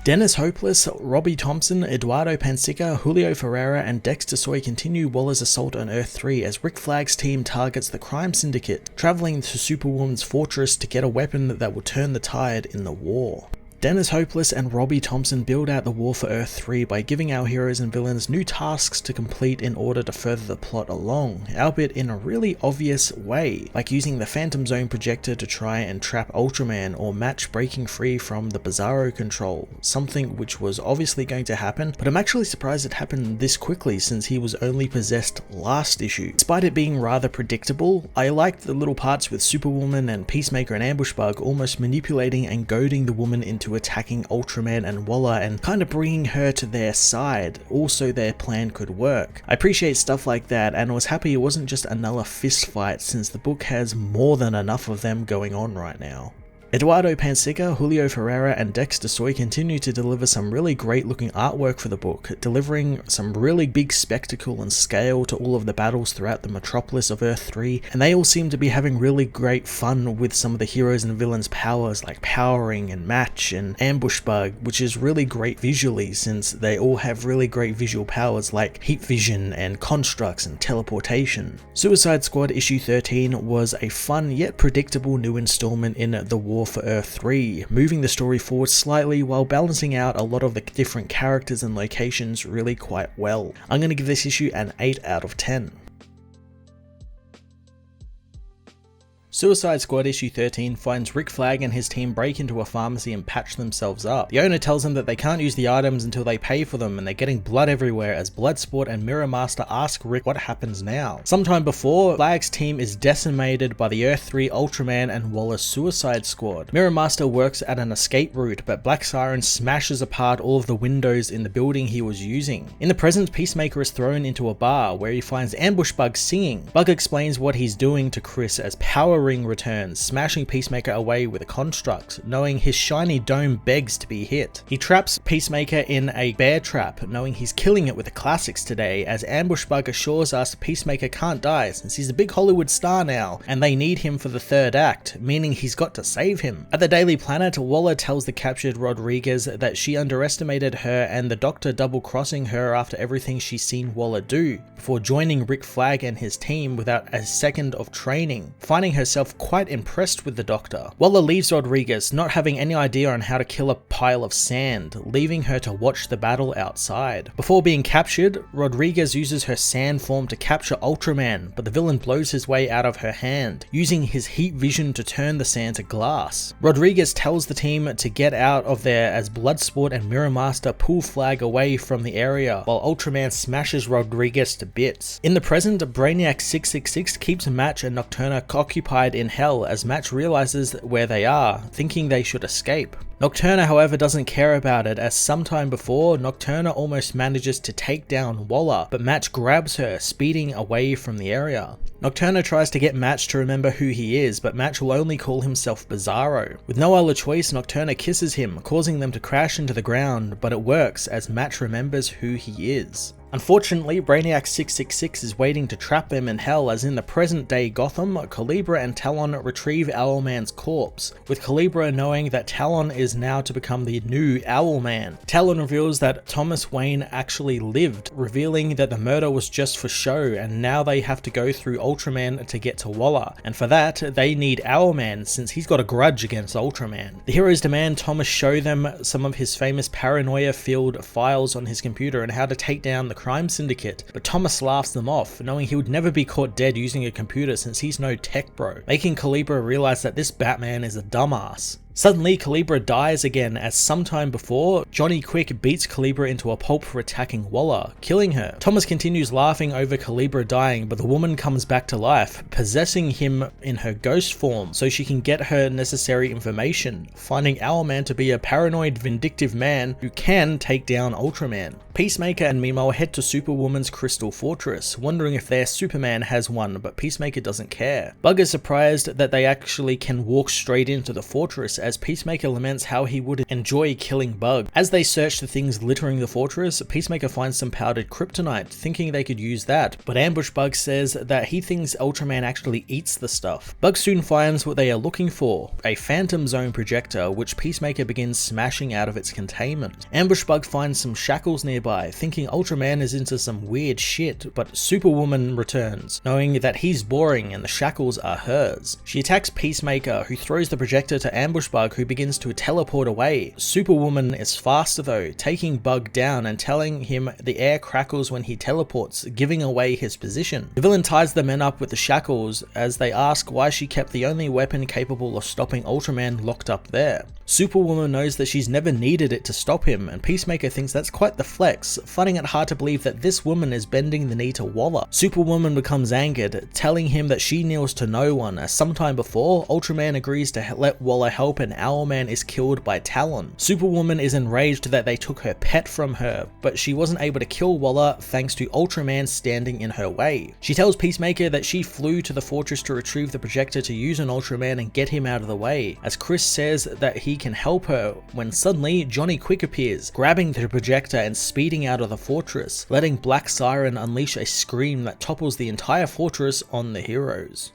Dennis Hopeless, Robbie Thompson, Eduardo Pansica, Julio Ferreira, and Dexter Soy continue Waller's assault on Earth-3 as Rick Flag's team targets the Crime Syndicate, traveling to Superwoman's fortress to get a weapon that will turn the tide in the war. Dennis Hopeless and Robbie Thompson build out the war for Earth-3 by giving our heroes and villains new tasks to complete in order to further the plot along, albeit in a really obvious way, like using the Phantom Zone projector to try and trap Ultraman, or Match breaking free from the Bizarro control, something which was obviously going to happen, but I'm actually surprised it happened this quickly since he was only possessed last issue. Despite it being rather predictable, I liked the little parts with Superwoman and Peacemaker and Ambushbug almost manipulating and goading the woman into attacking Ultraman and Waller and kind of bringing her to their side, also their plan could work. I appreciate stuff like that and was happy it wasn't just another fist fight since the book has more than enough of them going on right now. Eduardo Pansica, Julio Ferreira, and Dexter Soy continue to deliver some really great looking artwork for the book, delivering some really big spectacle and scale to all of the battles throughout the metropolis of Earth-3, and they all seem to be having really great fun with some of the heroes and villains' powers like Powering and Match and Ambushbug, which is really great visually since they all have really great visual powers like heat vision and constructs and teleportation. Suicide Squad issue 13 was a fun yet predictable new installment in the war for Earth-3, moving the story forward slightly while balancing out a lot of the different characters and locations really quite well. I'm going to give this issue an 8 out of 10. Suicide Squad issue 13 finds Rick Flag and his team break into a pharmacy and patch themselves up. The owner tells them that they can't use the items until they pay for them, and they're getting blood everywhere as Bloodsport and Mirror Master ask Rick what happens now. Sometime before, Flag's team is decimated by the Earth-3 Ultraman and Waller's Suicide Squad. Mirror Master works at an escape route, but Black Siren smashes apart all of the windows in the building he was using. In the present, Peacemaker is thrown into a bar where he finds Ambushbug singing. Bug explains what he's doing to Chris as Power returns, smashing Peacemaker away with a construct, knowing his shiny dome begs to be hit. He traps Peacemaker in a bear trap, knowing he's killing it with the classics today, as Ambushbug assures us Peacemaker can't die since he's a big Hollywood star now, and they need him for the third act, meaning he's got to save him. At the Daily Planet, Waller tells the captured Rodriguez that she underestimated her and the Doctor double-crossing her after everything she's seen Waller do, before joining Rick Flag and his team without a second of training, finding herself quite impressed with the Doctor. Waller leaves Rodriguez, not having any idea on how to kill a pile of sand, leaving her to watch the battle outside. Before being captured, Rodriguez uses her sand form to capture Ultraman, but the villain blows his way out of her hand, using his heat vision to turn the sand to glass. Rodriguez tells the team to get out of there as Bloodsport and Mirror Master pull Flag away from the area, while Ultraman smashes Rodriguez to bits. In the present, Brainiac 666 keeps Match and Nocturna occupied in hell as Match realizes where they are, thinking they should escape. Nocturna, however, doesn't care about it, as sometime before, Nocturna almost manages to take down Waller, but Match grabs her, speeding away from the area. Nocturna tries to get Match to remember who he is, but Match will only call himself Bizarro. With no other choice, Nocturna kisses him, causing them to crash into the ground, but it works as Match remembers who he is. Unfortunately, Brainiac 666 is waiting to trap them in hell, as in the present day Gotham, Calibra and Talon retrieve Owlman's corpse, with Calibra knowing that Talon is now to become the new Owlman. Talon reveals that Thomas Wayne actually lived, revealing that the murder was just for show, and now they have to go through Ultraman to get to Waller, and for that, they need Owlman since he's got a grudge against Ultraman. The heroes demand Thomas show them some of his famous paranoia-filled files on his computer and how to take down the Crime Syndicate, but Thomas laughs them off, knowing he would never be caught dead using a computer since he's no tech bro, making Calibra realize that this Batman is a dumbass. Suddenly, Calibra dies again, as sometime before, Johnny Quick beats Calibra into a pulp for attacking Waller, killing her. Thomas continues laughing over Calibra dying, but the woman comes back to life, possessing him in her ghost form so she can get her necessary information, finding Owlman to be a paranoid, vindictive man who can take down Ultraman. Peacemaker and Mimo head to Superwoman's Crystal Fortress, wondering if their Superman has one, but Peacemaker doesn't care. Bug is surprised that they actually can walk straight into the fortress, as Peacemaker laments how he would enjoy killing Bug. As they search the things littering the fortress, Peacemaker finds some powdered kryptonite, thinking they could use that, but Ambush Bug says that he thinks Ultraman actually eats the stuff. Bug soon finds what they are looking for, a Phantom Zone projector, which Peacemaker begins smashing out of its containment. Ambush Bug finds some shackles nearby, thinking Ultraman is into some weird shit, but Superwoman returns, knowing that he's boring and the shackles are hers. She attacks Peacemaker, who throws the projector to Ambush Bug, who begins to teleport away. Superwoman is faster though, taking Bug down and telling him the air crackles when he teleports, giving away his position. The villain ties the men up with the shackles as they ask why she kept the only weapon capable of stopping Ultraman locked up there. Superwoman knows that she's never needed it to stop him, and Peacemaker thinks that's quite the flex, finding it hard to believe that this woman is bending the knee to Waller. Superwoman becomes angered, telling him that she kneels to no one, as sometime before, Ultraman agrees to let Waller help and Owlman is killed by Talon. Superwoman is enraged that they took her pet from her, but she wasn't able to kill Waller thanks to Ultraman standing in her way. She tells Peacemaker that she flew to the fortress to retrieve the projector to use on Ultraman and get him out of the way, as Chris says that he can help her, when suddenly Johnny Quick appears, grabbing the projector and speeding out of the fortress, letting Black Siren unleash a scream that topples the entire fortress on the heroes.